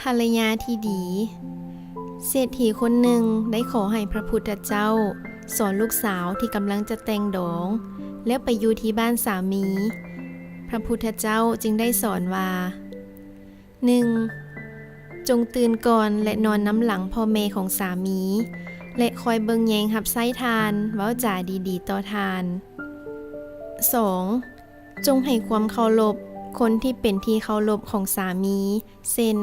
ภรรยาที่ดีเศรษฐีคนหนึ่งได้ขอให้พระพุทธเจ้าสอนลูกสาวที่กำลังจะแต่งดองแล้วไปอยู่ที่บ้านสามีพระพุทธเจ้าจึงได้สอนว่า 1. จงตื่นก่อนและนอนน้ำหลังพ่อแม่ของสามีและคอยเบิ่งแยงหับไส้ทานเว้าจาดีๆต่อทาน 2. จงให้ความเคารพคนที่เป็นที่เคารพของสามีเช่น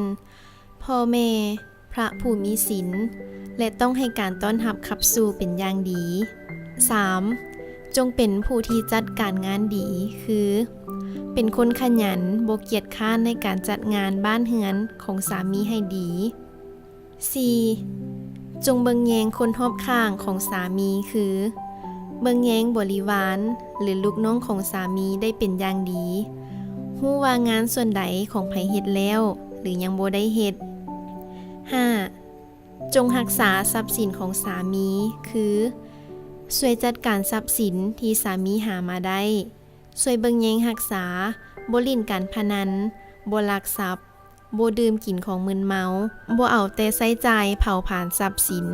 พ่อแม่พระผู้มีศีลและต้องให้การต้อนรับขับสู่เป็นอย่างดี 3. จงเป็นผู้ที่จัดการงานดีคือเป็นคนขยันบ่เกียจคร้านในการจัดงานบ้านเฮือนของสามีให้ดี 4. จงเบิ่งแยงคนรอบข้างของสามีคือเบิ่งแยงบริวารหรือลูกน้องของสามีได้เป็นอย่างดีฮู้ว่างานส่วนใดของไผเฮ็ดแล้วหรือยังบ่ได้เฮ็ด 5. จงรักษาทรัพย์สินของสามีคือช่วยจัดการทรัพย์สินที่สามีหามาได้ช่วยเบิ่งแยงรักษาบ่เล่นการพนันบ่ลักทรัพย์บ่ดื่มกินของมึนเมาบ่เอาแต่ใช้จ่ายเผาผลาญทรัพย์สิน